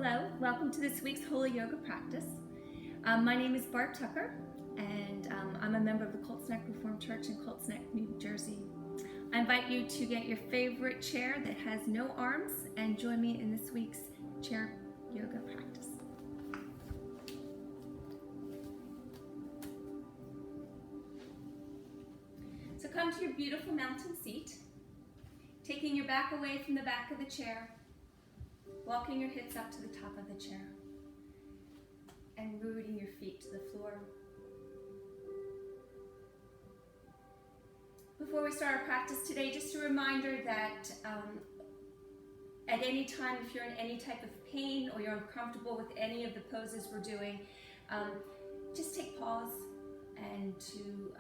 Hello, welcome to this week's Holy Yoga practice. My name is Barb Tucker, and I'm a member of the Colts Reformed Church in Colts Neck, New Jersey. I invite you to get your favorite chair that has no arms and join me in this week's chair yoga practice. So come to your beautiful mountain seat, taking your back away from the back of the chair, walking your hips up to the top of the chair, and rooting your feet to the floor. Before we start our practice today, just a reminder that at any time, if you're in any type of pain or you're uncomfortable with any of the poses we're doing, just take pause and to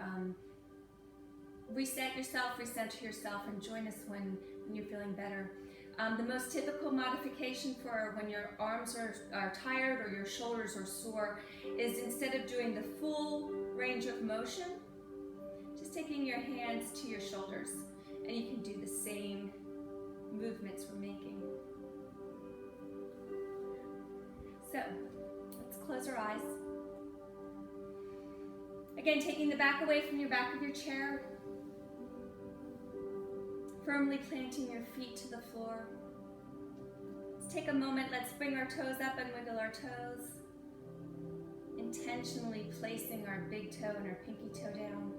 reset yourself, recenter yourself, and join us when you're feeling better. The most typical modification for when your arms are tired or your shoulders are sore is instead of doing the full range of motion, just taking your hands to your shoulders, and you can do the same movements we're making. So let's close our eyes. Again, taking the back away from your back of your chair, firmly planting your feet to the floor. Let's take a moment, let's bring our toes up and wiggle our toes, intentionally placing our big toe and our pinky toe down,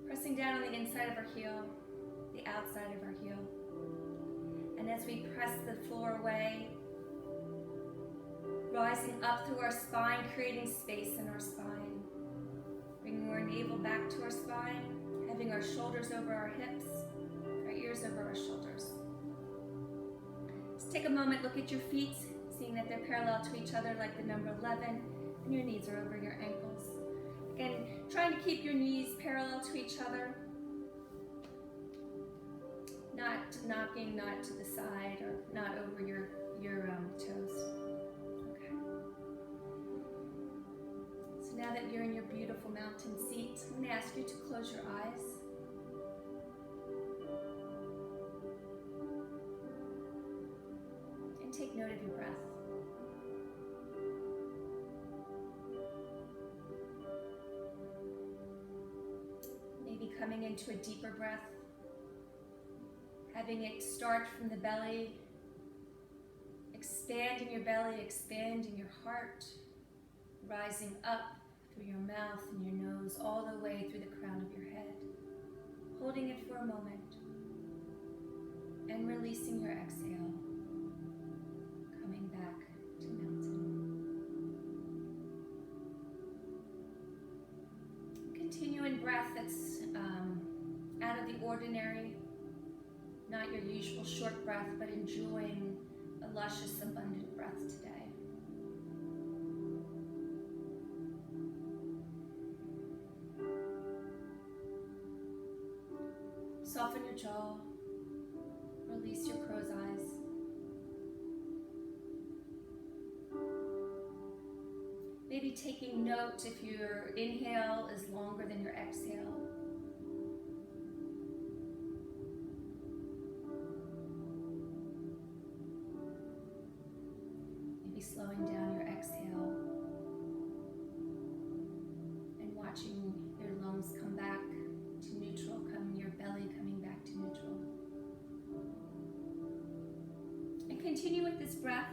pressing down on the inside of our heel, the outside of our heel. And as we press the floor away, rising up through our spine, creating space in our spine, bringing our navel back to our spine, having our shoulders over our hips, our ears over our shoulders. Just take a moment, look at your feet, seeing that they're parallel to each other like the number 11, and your knees are over your ankles. Again, trying to keep your knees parallel to each other, not knocking, not to the side, or not over your toes. Okay. So now that you're in your beautiful mountain seat, I'm going to ask you to close your eyes. And take note of your breath. Maybe coming into a deeper breath, having it start from the belly, expanding your belly, expanding your heart, rising up through your mouth and your nose, all the way through the crown of your head. Holding it for a moment and releasing your exhale, coming back to mountain. Continue in breath that's out of the ordinary, not your usual short breath, but enjoying a luscious, abundant breath today. Soften your jaw, release your crow's eyes. Maybe taking note if your inhale is longer than your exhale. Maybe slowing down your exhale and watching your lungs come back to neutral, your belly coming back to neutral. And continue with this breath.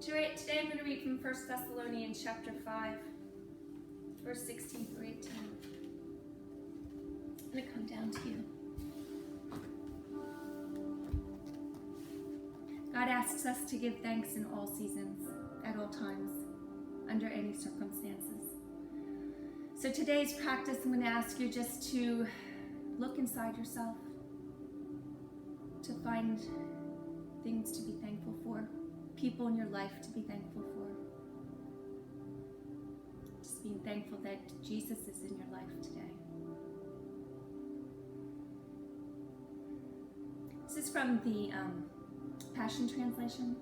Today I'm going to read from 1 Thessalonians chapter 5, verse 16 through 18. I'm going to come down to you. God asks us to give thanks in all seasons, at all times, under any circumstances. So today's practice, I'm going to ask you just to look inside yourself, to find things to be thankful for, people in your life to be thankful for. Just being thankful that Jesus is in your life today. This is from the Passion Translation.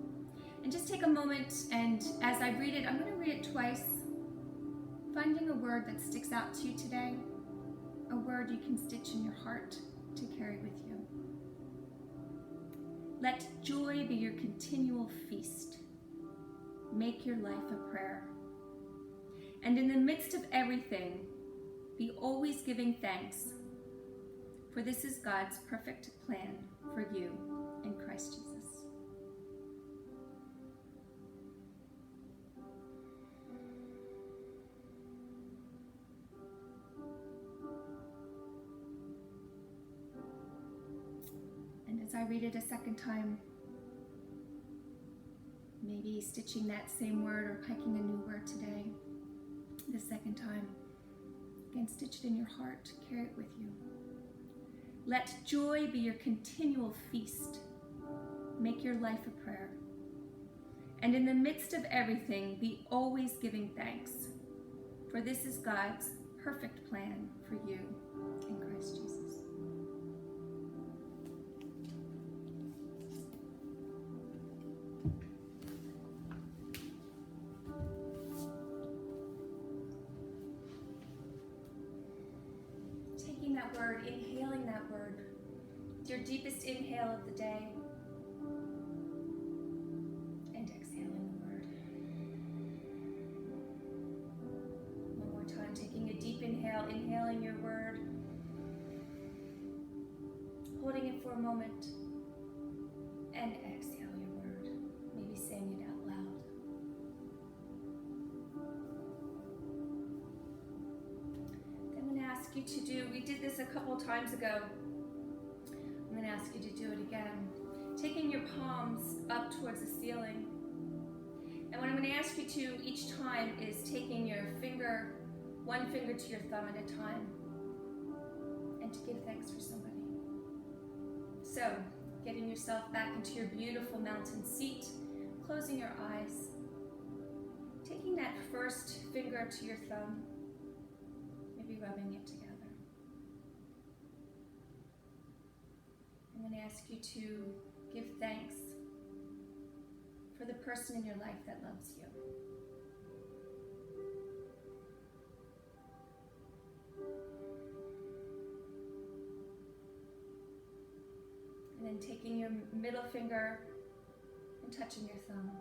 And just take a moment, and as I read it, I'm going to read it twice, finding a word that sticks out to you today, a word you can stitch in your heart to carry with you. Let joy be your continual feast. Make your life a prayer. And in the midst of everything, be always giving thanks, for this is God's perfect plan for you in Christ Jesus. And as I read it a second time, maybe stitching that same word or picking a new word today, the second time, again, stitch it in your heart, carry it with you. Let joy be your continual feast. Make your life a prayer. And in the midst of everything, be always giving thanks, for this is God's perfect plan for you in Christ Jesus. That word, inhaling that word, your deepest inhale of the day, and exhaling the word. One more time, taking a deep inhale, inhaling your word, holding it for a moment, and exhale your word, maybe saying it out loud. Ask you to do, we did this a couple times ago. I'm going to ask you to do it again. Taking your palms up towards the ceiling. And what I'm going to ask you to each time is taking your finger, one finger to your thumb at a time, and to give thanks for somebody. So, getting yourself back into your beautiful mountain seat, closing your eyes, taking that first finger to your thumb, rubbing it together. I'm going to ask you to give thanks for the person in your life that loves you. And then taking your middle finger and touching your thumb.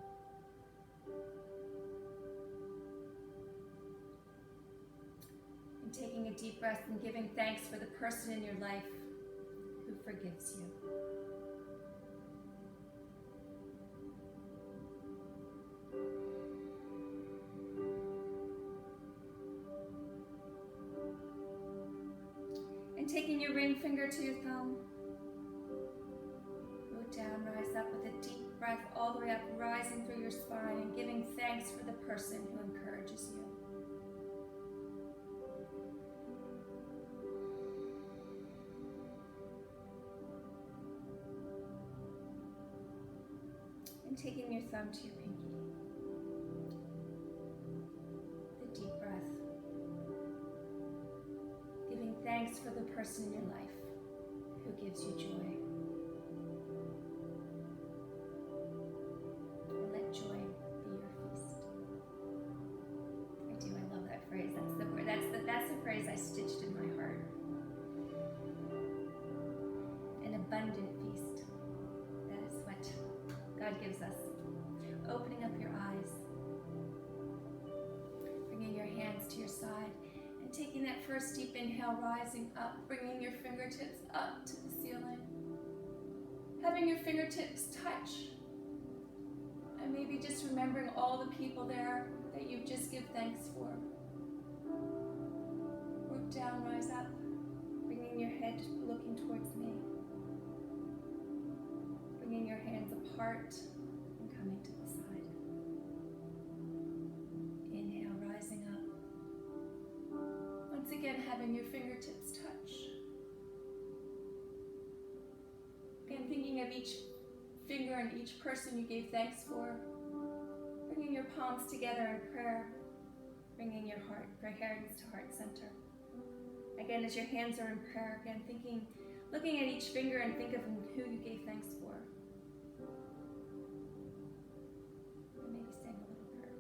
And taking a deep breath and giving thanks for the person in your life who forgives you. And taking your ring finger to your thumb, root down, rise up with a deep breath all the way up, rising through your spine and giving thanks for the person who encourages you. Taking your thumb to your pinky. The deep breath. Giving thanks for the person in your life who gives you joy. And let joy be your feast. I love that phrase. That's the word. That's the phrase I stitched in my heart. An abundant feast. That is what God gives us. Opening up your eyes, bringing your hands to your side, and taking that first deep inhale, rising up, bringing your fingertips up to the ceiling. Having your fingertips touch, and maybe just remembering all the people there that you just give thanks for. Root down, rise up, bringing your head looking towards me. Bringing your hands apart and coming to the side. Inhale, rising up. Once again, having your fingertips touch. Again, thinking of each finger and each person you gave thanks for. Bringing your palms together in prayer. Bringing your hands to heart center. Again, as your hands are in prayer, again, looking at each finger and think of who you gave thanks for. And maybe saying a little prayer.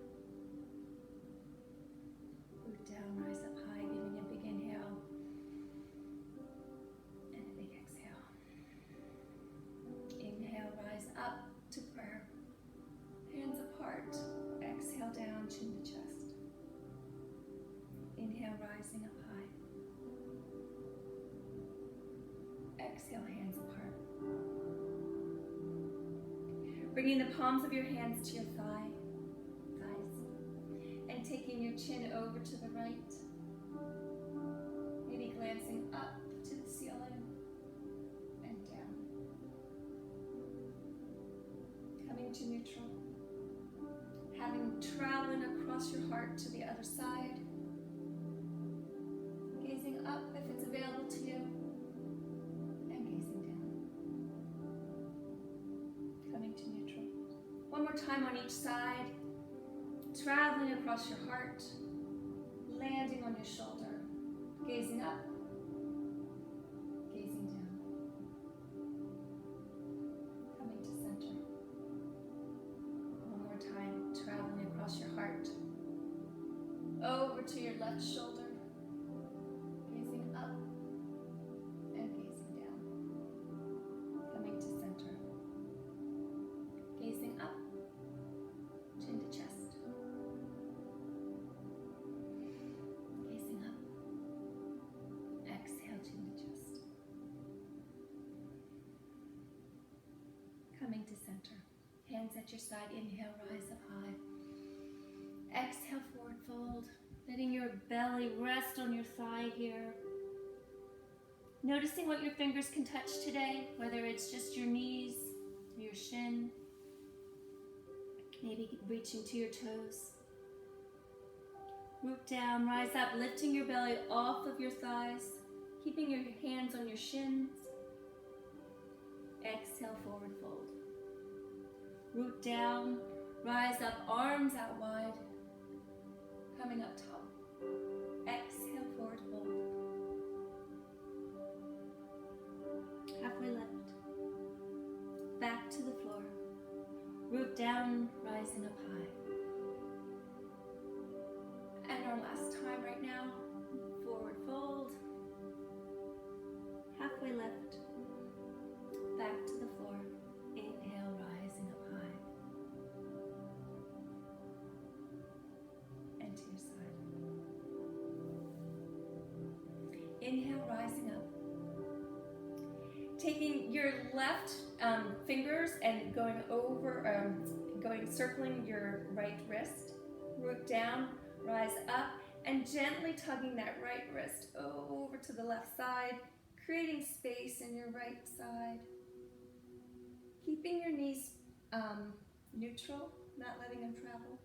Root down, rise up high, giving a big inhale and a big exhale. Inhale, rise Bringing the palms of your hands to your thighs. And taking your chin over to the right. Maybe glancing up to the ceiling and down. Coming to neutral. Traveling across your heart to the other side. Gazing up if it's available to you. And gazing down. Coming to neutral. One more time on each side. Traveling across your heart. Landing on your shoulder. Gazing up. Gazing down. Coming to center. One more time. Traveling across your heart. Over to your left shoulder. Gazing up and gazing down. Coming to center. Gazing up. Chin to chest. Gazing up. Exhale, chin to chest. Coming to center. Hands at your side. Inhale, rise up high. Exhale, forward fold. Letting your belly rest on your thigh here. Noticing what your fingers can touch today, whether it's just your knees, your shin, maybe reaching to your toes. Root down, rise up, lifting your belly off of your thighs, keeping your hands on your shins. Exhale, forward fold. Root down, rise up, arms out wide, coming up top. Exhale, forward fold. Halfway lift. Back to the floor. Root down, rising up high. And our last time right now. Forward fold. Halfway lift. Back to the floor. Inhale, rising up high. And to your side. Inhale, rising up. Taking your left fingers and going over, circling your right wrist. Root down, rise up, and gently tugging that right wrist over to the left side, creating space in your right side. Keeping your knees neutral, not letting them travel.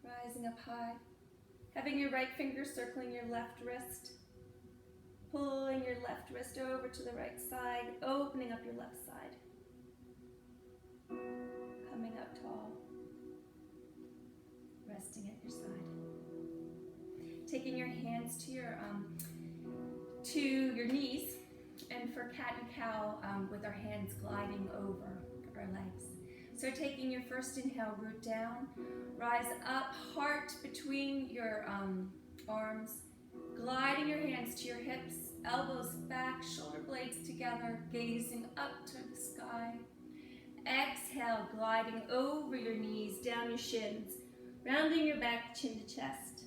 Rising up high. Having your right finger circling your left wrist. Pulling your left wrist over to the right side, opening up your left side. Coming up tall. Resting at your side. Taking your hands to your knees, and for cat and cow, with our hands gliding over our legs. So taking your first inhale, root down, rise up, heart between your arms, gliding your hands to your hips, elbows back, shoulder blades together, gazing up to the sky. Exhale, gliding over your knees, down your shins, rounding your back, chin to chest.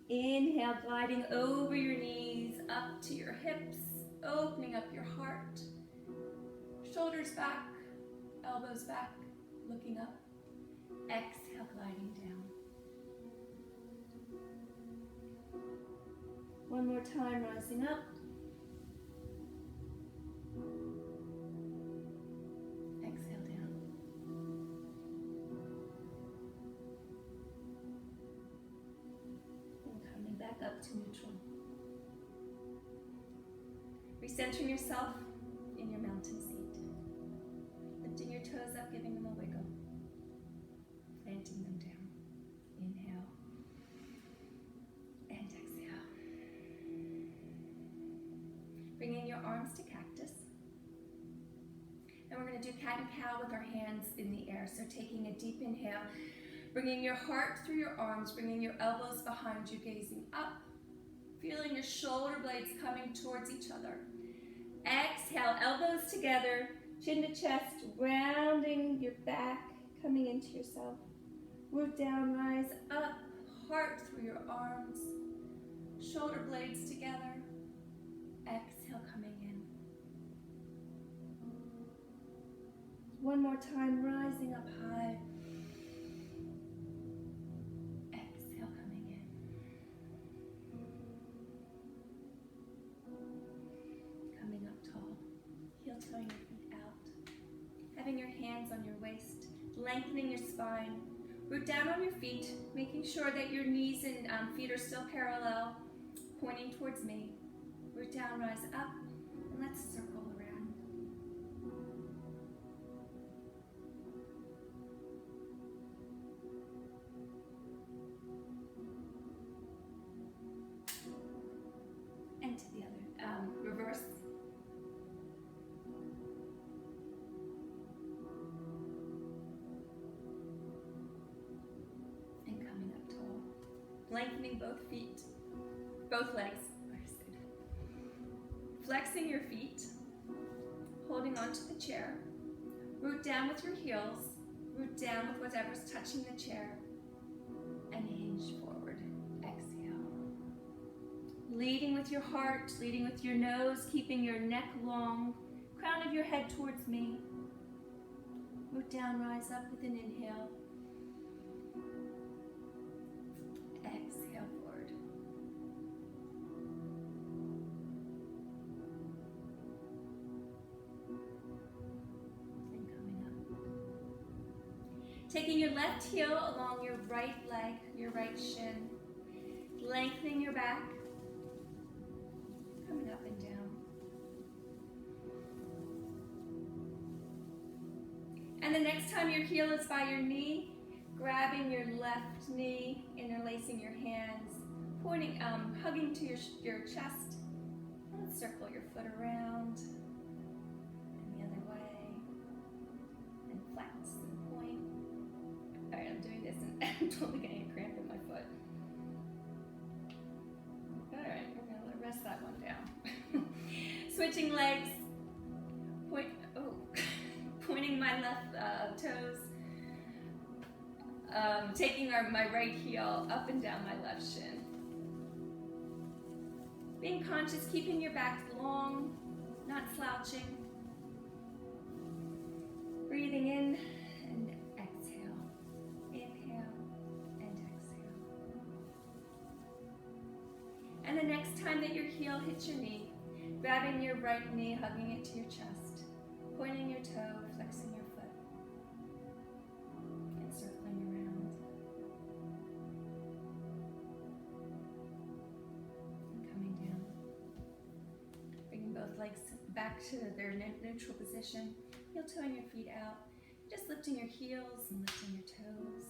Inhale, gliding over your knees, up to your hips, opening up your heart. Shoulders back, elbows back, looking up. Exhale, gliding down. One more time, rising up. Exhale down. And coming back up to neutral. Recentering yourself in your mountain seat. Lifting your toes up, giving them a wiggle. Planting them down. Inhale. And exhale. Bringing your arms to cactus. And we're going to do cat and cow with our hands in the air. So taking a deep inhale, bringing your heart through your arms, bringing your elbows behind you, gazing up, feeling your shoulder blades coming towards each other. Exhale, elbows together, chin to chest, rounding your back, coming into yourself. Root down, rise up, heart through your arms, shoulder blades together. Exhale, coming in. One more time, rising up high. Exhale, coming in. Coming up tall. Heel toeing your feet out. Having your hands on your waist, lengthening your spine. Root down on your feet, making sure that your knees and feet are still parallel, pointing towards me. Root down, rise up, and let's circle around. And to the other, reverse. And coming up tall. Lengthening both feet, both legs. Flexing your feet, holding onto the chair. Root down with your heels, root down with whatever's touching the chair, and hinge forward. Exhale. Leading with your heart, leading with your nose, keeping your neck long, crown of your head towards me. Root down, rise up with an inhale. Exhale forward. Taking your left heel along your right leg, your right shin, lengthening your back, coming up and down. And the next time your heel is by your knee, grabbing your left knee, interlacing your hands, pointing, hugging to your chest. Let's circle your foot around and the other way, and flex and point. All right, I'm doing this and I'm totally getting a cramp in my foot. All right, we're gonna rest that one down. Switching legs, pointing my left toes, taking my right heel up and down my left shin. Being conscious, keeping your back long, not slouching. Breathing in and exhale. Inhale and exhale. And the next time that your heel hits your knee, grabbing your right knee, hugging it to your chest, pointing your toe, flexing your foot, and circling around. And coming down. Bringing both legs back to their neutral position. Heel toeing your feet out. Just lifting your heels and lifting your toes.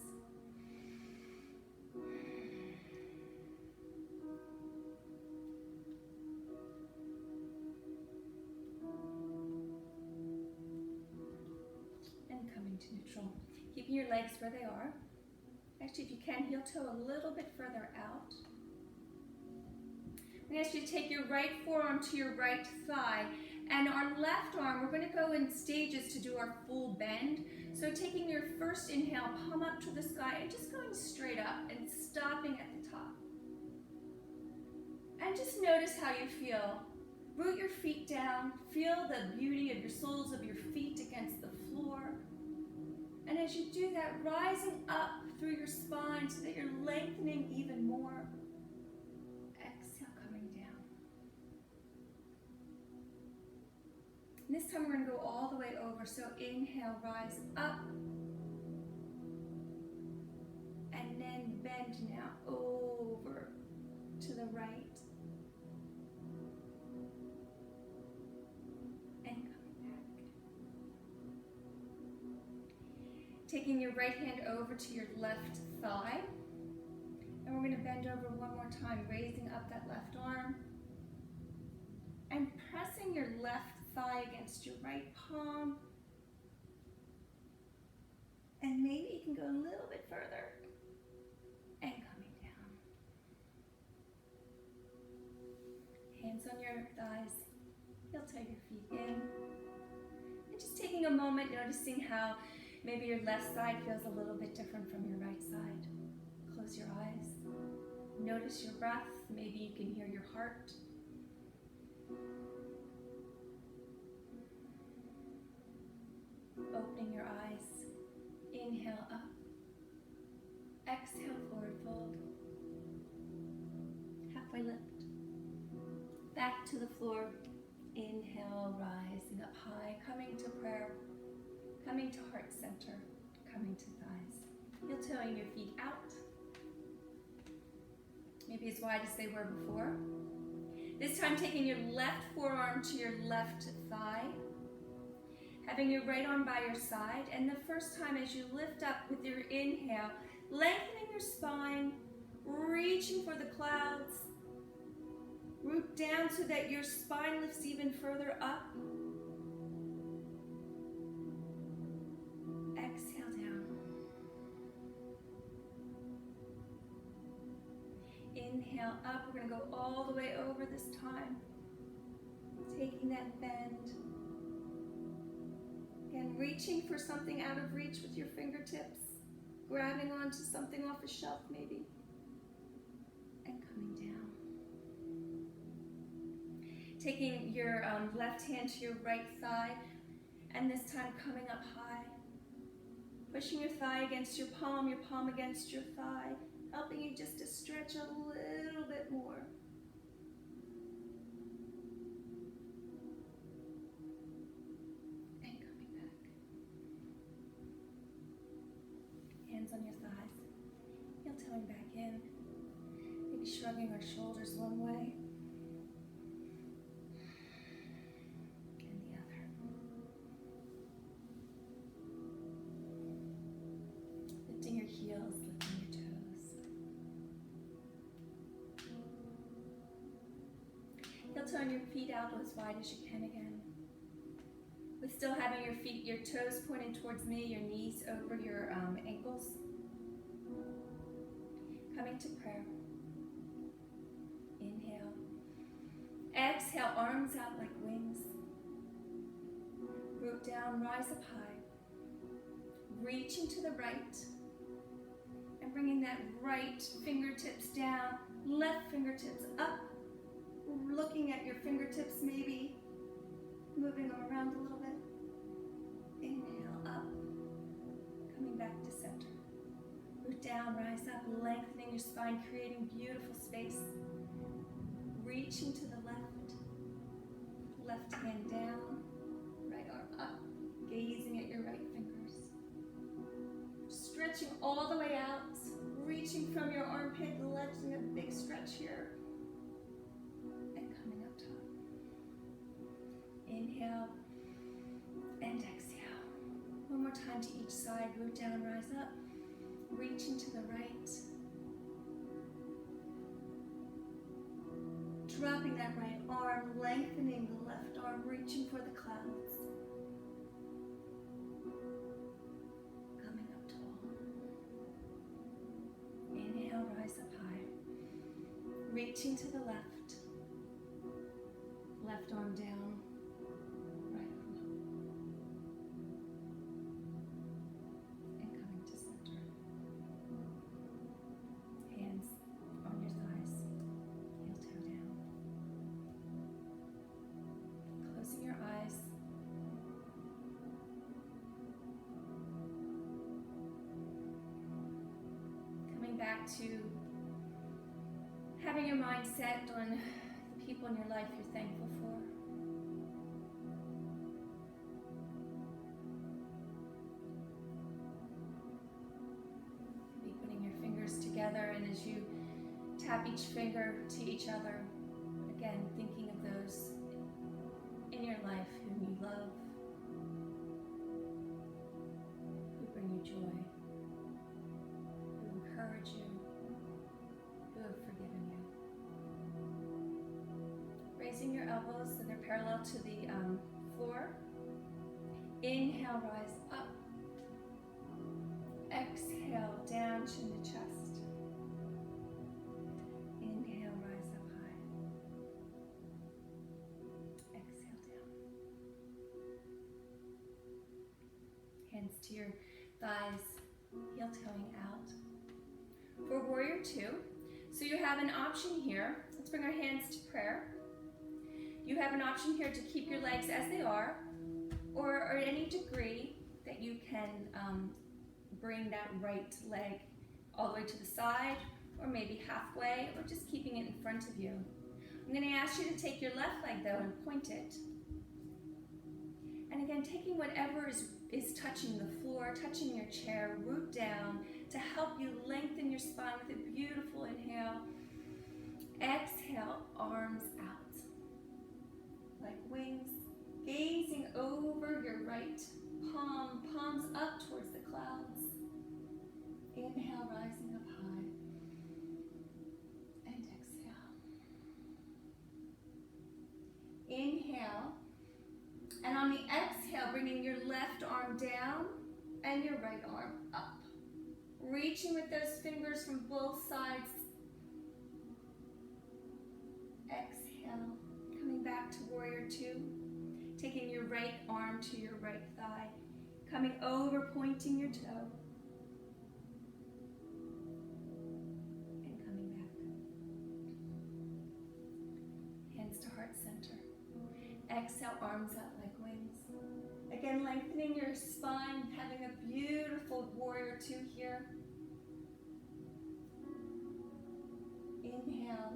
And coming to neutral. Keeping your legs where they are. Actually, if you can, heel toe a little bit further out. I'm going to ask you to take your right forearm to your right thigh, and our left arm, we're going to go in stages to do our full bend. So taking your first inhale, palm up to the sky, and just going straight up and stopping at the top. And just notice how you feel. Root your feet down, feel the beauty of your soles of your feet against the floor. And as you do that, rising up through your spine so that you're lengthening even more. And this time we're going to go all the way over. So inhale, rise up. And then bend now over to the right. And coming back. Taking your right hand over to your left thigh. And we're going to bend over one more time, raising up that left arm. And pressing your left thigh against your right palm. And maybe you can go a little bit further. And coming down. Hands on your thighs. Heel toe your feet in. And just taking a moment, noticing how maybe your left side feels a little bit different from your right side. Close your eyes. Notice your breath. Maybe you can hear your heart. Open opening your eyes. Inhale up. Exhale, forward fold. Halfway lift. Back to the floor. Inhale, rising up high, coming to prayer, coming to heart center, coming to thighs. Heel-toeing your feet out. Maybe as wide as they were before. This time taking your left forearm to your left thigh. Having your right arm by your side. And the first time as you lift up with your inhale, lengthening your spine, reaching for the clouds. Root down so that your spine lifts even further up. Exhale down. Inhale up. We're going to go all the way over this time. Taking that bend. Again, reaching for something out of reach with your fingertips. Grabbing onto something off a shelf maybe. And coming down. Taking your left hand to your right thigh. And this time coming up high. Pushing your thigh against your palm against your thigh. Helping you just to stretch a little bit more. And coming back. Hands on your thighs. Heel-toeing back in. Maybe shrugging our shoulders one way. And the other. Lifting your heels, lifting your toes. Heel-toeing your feet out as wide as you can again. With still having your toes pointing towards me, your knees over your ankles. Coming to prayer. Inhale. Exhale, arms out like wings. Root down, rise up high. Reaching to the right. And bringing that right fingertips down, left fingertips up. Looking at your fingertips maybe. Moving them around a little bit. Inhale, up. Coming back to center. Root down, rise up, lengthening your spine, creating beautiful space. Reaching to the left. Left hand down. Right arm up. Gazing at your right fingers. Stretching all the way out. Reaching from your armpit, letting a big stretch here. And coming up top. Inhale and exhale. One more time to each side. Root down, rise up. Reaching to the right. Dropping that right arm, lengthening the left arm, reaching for the clouds. Coming up tall. Inhale, rise up high. Reaching to the left. Left arm down. Right arm up. And coming to center. Hands on your thighs. Heel-toe down. Closing your eyes. Coming back to having your mind set on the people in your life you're thankful for. Maybe putting your fingers together, and as you tap each finger to each other, again, thinking of those in your life whom you love, who bring you joy, who encourage you, who have forgiven you. Raising your elbows so they're parallel to the floor. Inhale, rise up. Exhale, down, chin to chest. Inhale, rise up high. Exhale, down. Hands to your thighs, heel-toeing out. For warrior two, so you have an option here. Let's bring our hands to prayer. You have an option here to keep your legs as they are, or at any degree that it, you can bring that right leg all the way to the side, or maybe halfway, or just keeping it in front of you. I'm going to ask you to take your left leg though and point it. And again, taking whatever is touching the floor, touching your chair, root down to help you lengthen your spine with a beautiful inhale. Exhale, arms out like wings, gazing over your right palm, palms up towards the clouds. Inhale, rising up high. And exhale. Inhale. And on the exhale, bringing your left arm down and your right arm up. Reaching with those fingers from both sides. Exhale. Coming back to warrior two. Taking your right arm to your right thigh. Coming over, pointing your toe. And coming back. Hands to heart center. Exhale, arms out like wings. Again, lengthening your spine, having a beautiful warrior two here. Inhale.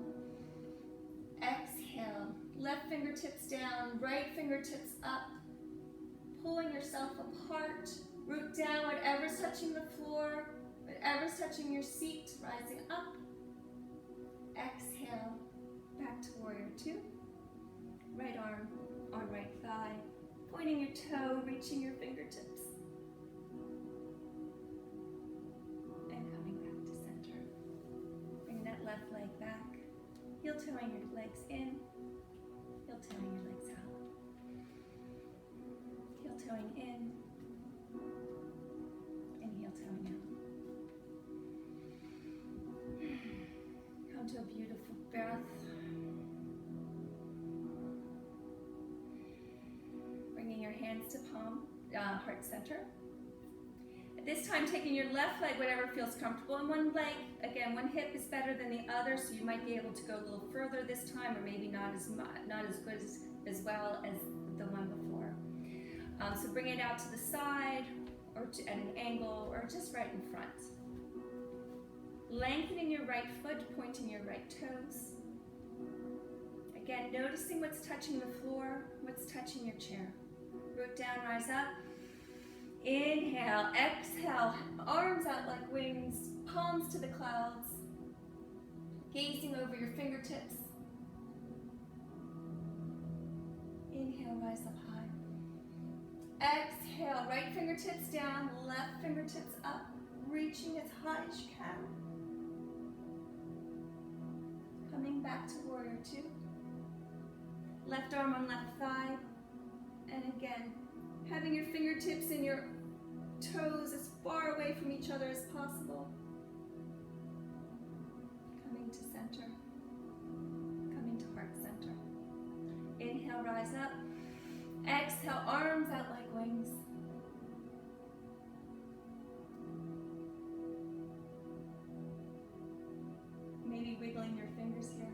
Exhale. Left fingertips down, right fingertips up. Pulling yourself apart. Root down, whatever's touching the floor, whatever's touching your seat, rising up. Exhale. Back to warrior two. Right arm on right thigh, pointing your toe, reaching your fingertips. And coming back to center. Bring that left leg back. Heel toeing your legs in, heel toeing your legs out. Heel toeing in, and heel toeing out. Come to a beautiful breath. Your hands to palm, heart center. At this time, taking your left leg, whatever feels comfortable, and one leg, again, one hip is better than the other, so you might be able to go a little further this time, or maybe not as good as well as the one before. So bring it out to the side, or at an angle, or just right in front. Lengthening your right foot, pointing your right toes. Again, noticing what's touching the floor, what's touching your chair. Root down, rise up. Inhale, exhale, arms out like wings, palms to the clouds. Gazing over your fingertips. Inhale, rise up high. Exhale, right fingertips down, left fingertips up, reaching as high as you can. Coming back to warrior two. Left arm on left thigh. And again, having your fingertips and your toes as far away from each other as possible. Coming to center. Coming to heart center. Inhale, rise up. Exhale, arms out like wings. Maybe wiggling your fingers here.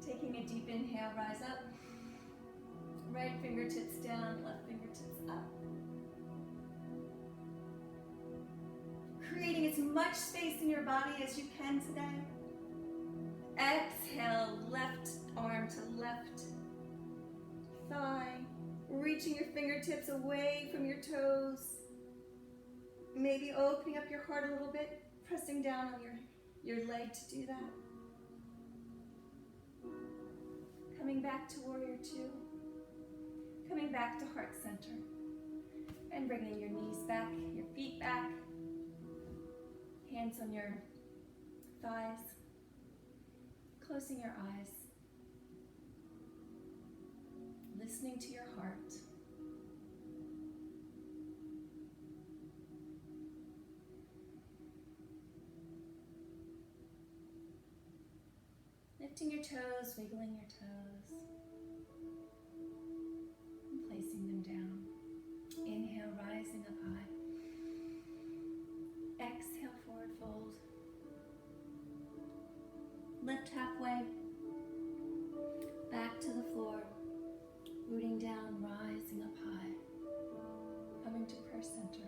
Taking a deep inhale, rise up. Right fingertips down, left fingertips up. Creating as much space in your body as you can today. Exhale, left arm to left thigh. Reaching your fingertips away from your toes. Maybe opening up your heart a little bit, pressing down on your leg to do that. Coming back to warrior two. Coming back to heart center. And bringing your knees back, your feet back. Hands on your thighs. Closing your eyes. Listening to your heart. Lifting your toes, wiggling your toes. And placing them down. Inhale, rising up high. Exhale, forward fold. Lift halfway. Back to the floor. Rooting down, rising up high. Coming to prayer center.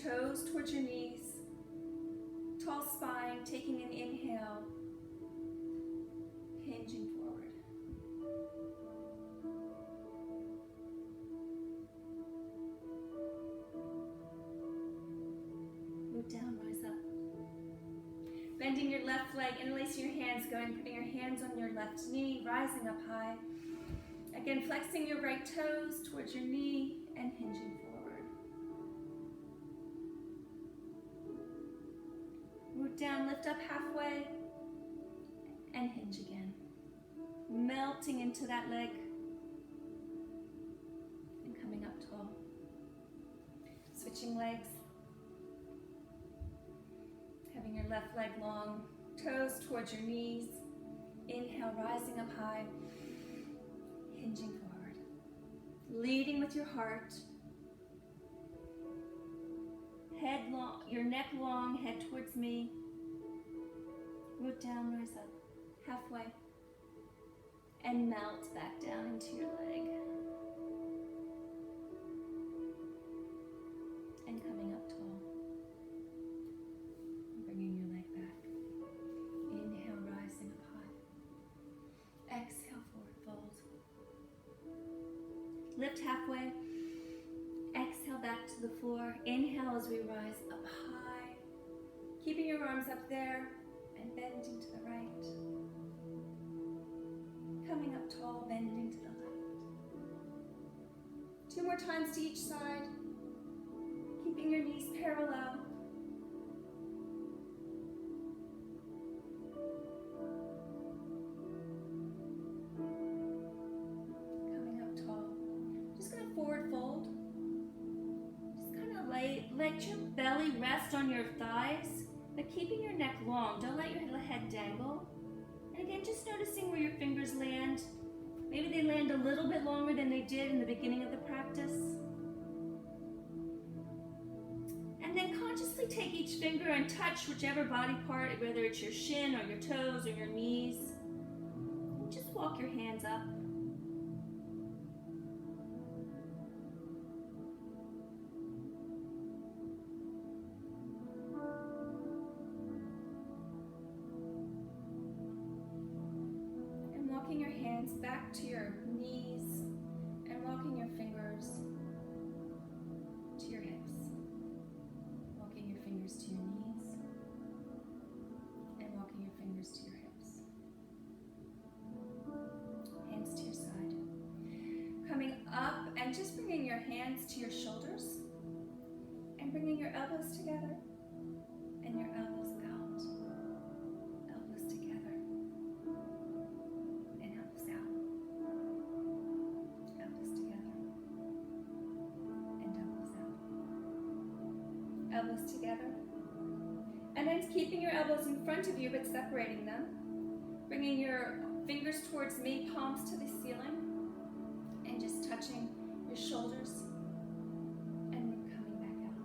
toes towards your knees. Tall spine, taking an inhale, hinging forward. Move down, rise up. Bending your left leg, interlacing your hands, putting your hands on your left knee, rising up high. Again, flexing your right toes towards your knee and hinging forward. Root down, lift up halfway, and hinge again. Melting into that leg, and coming up tall. Switching legs. Having your left leg long, toes towards your knees. Inhale, rising up high, hinging forward. Leading with your heart. Head long, your neck long, head towards me. Root down, rise up, halfway. And melt back down into your leg. And coming up tall. Bringing your leg back. Inhale, rising up high. Exhale, forward fold. Lift halfway. Exhale back to the floor. Inhale as we rise up high. Keeping your arms up there and bending to the right. Coming up tall, bending to the left. 2 more times to each side. Keeping your knees parallel. Coming up tall. Just going to forward fold. Just kind of let your belly rest on your thighs, but keeping your neck long. Don't let your head dangle. And again, just noticing where your fingers land. Maybe they land a little bit longer than they did in the beginning of the practice. And then consciously take each finger and touch whichever body part, whether it's your shin or your toes or your knees. And just walk your hands up. Walking your hands back to your knees and walking your fingers to your hips. Walking your fingers to your knees and walking your fingers to your hips. Hands to your side. Coming up and just bringing your hands to your shoulders and bringing your elbows together and your elbows out. Elbows together. Elbows together. And then keeping your elbows in front of you but separating them. Bringing your fingers towards me, palms to the ceiling. And just touching your shoulders. And coming back out.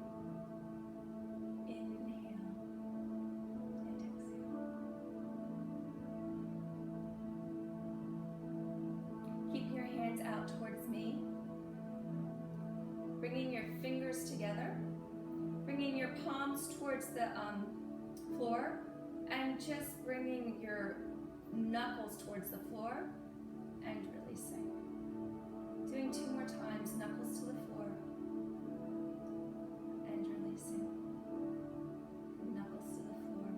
Inhale. And exhale. Keep your hands out towards me. Bringing your fingers together. Bringing your palms towards the floor and just bringing your knuckles towards the floor and releasing. Doing 2 more times, knuckles to the floor and releasing. Knuckles to the floor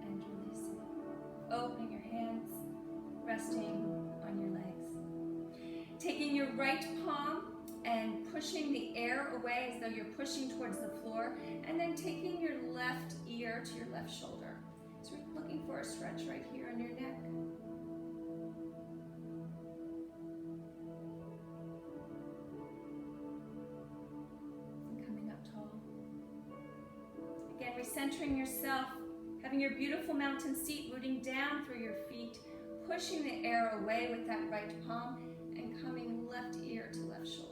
and releasing. Opening your hands, resting on your legs. Taking your right palm and pushing the air away as though you're pushing towards the floor, and then taking your left ear to your left shoulder. So we're looking for a stretch right here on your neck. And coming up tall. Again, recentering yourself, having your beautiful mountain seat, rooting down through your feet, pushing the air away with that right palm, and coming left ear to left shoulder.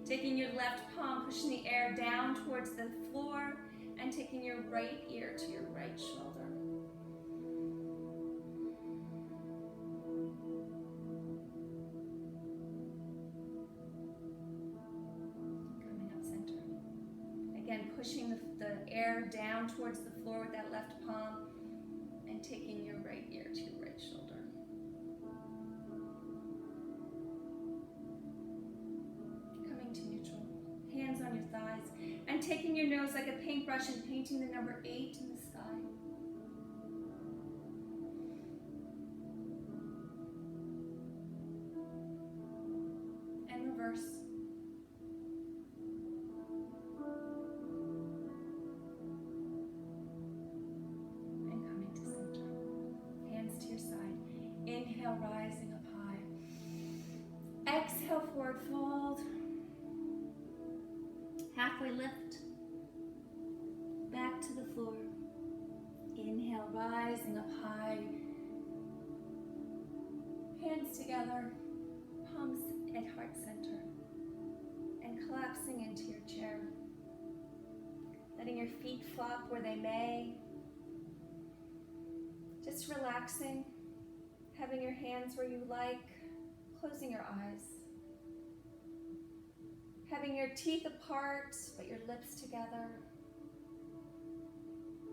Taking your left palm, pushing the air down towards the floor, and taking your right ear to your right shoulder. pushing the air down towards the floor with that left palm and taking your right ear to your right shoulder. Coming to neutral. Hands on your thighs and taking your nose like a paintbrush and painting the number 8 in the sky. And reverse. And coming to center. Hands to your side. Inhale, rising up high. Exhale, forward fold. Halfway lift, back to the floor. Inhale, rising up high. Hands together, palms at heart center. And collapsing into your chair. Letting your feet flop where they may. Just relaxing, having your hands where you like, closing your eyes. Having your teeth apart, but your lips together.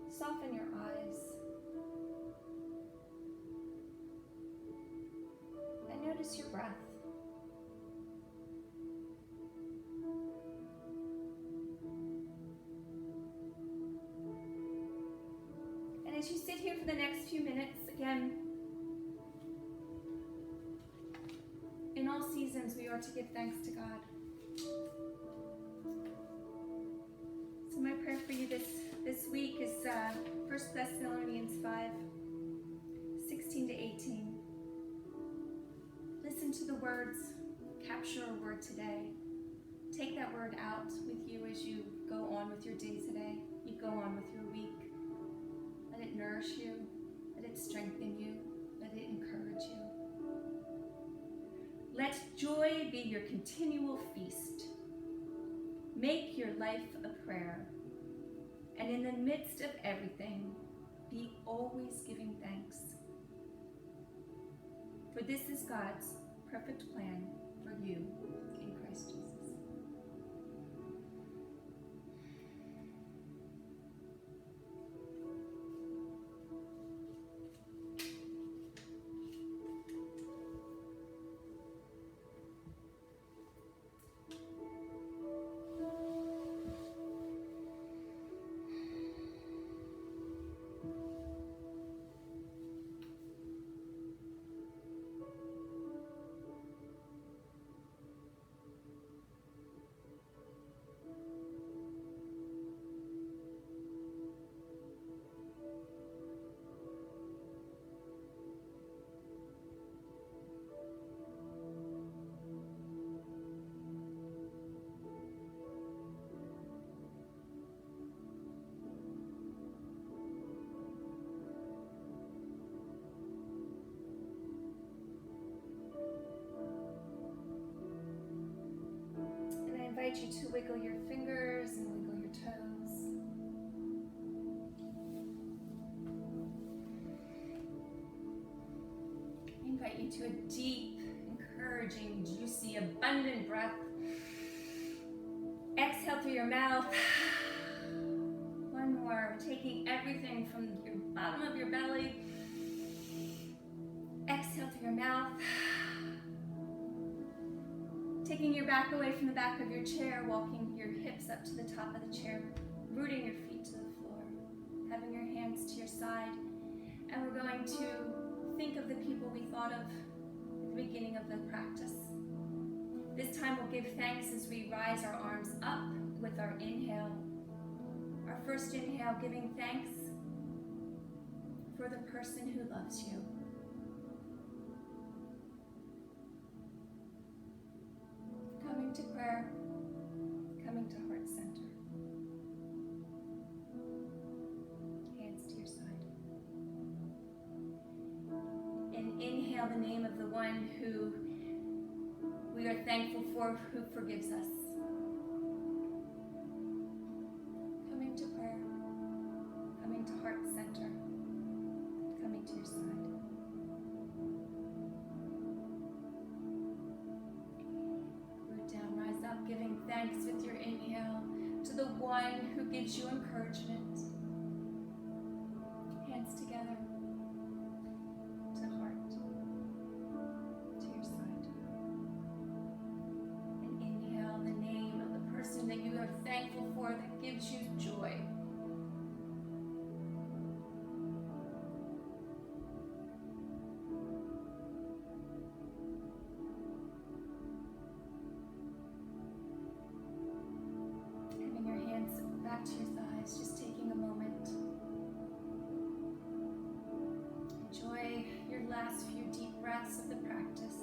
Soften your eyes. And notice your breath. And as you sit here for the next few minutes, again, in all seasons we are to give thanks to God. So my prayer for you this week is 1 Thessalonians 5, 16 to 18. Listen to the words, capture a word today. Take that word out with you as you go on with your day today. You go on with your week. Let it nourish you. Let it strengthen you. Let it encourage you. Let joy be your continual feast. Make your life a prayer, and in the midst of everything, be always giving thanks. For this is God's perfect plan for you in Christ Jesus. I invite you to wiggle your fingers and wiggle your toes. I invite you to a deep, encouraging, juicy, abundant breath. Exhale through your mouth. One more, taking everything from your bottom of your belly. Exhale through your mouth. Taking your back away from the back of your chair, walking your hips up to the top of the chair, rooting your feet to the floor, having your hands to your side. And we're going to think of the people we thought of at the beginning of the practice. This time we'll give thanks as we rise our arms up with our inhale. Our first inhale, giving thanks for the person who loves you. Coming to prayer, coming to heart center. Hands to your side. And inhale the name of the one who we are thankful for, who forgives us. Coming to prayer, coming to heart center, coming to your side. Giving thanks with your inhale to to the one who gives you encouragement. Hands together to heart, to your side. And inhale the name of the person that you are thankful for that gives you joy. To your thighs, just taking a moment. Enjoy your last few deep breaths of the practice.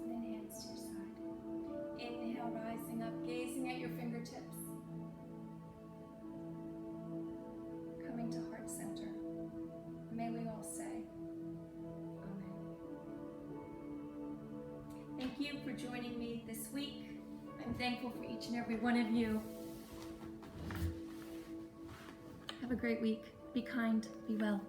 And then hands to your side. Inhale, rising up, gazing at your fingertips. Coming to heart center. May we all say, thank you for joining me this week. I'm thankful for each and every one of you. Have a great week. Be kind. Be well.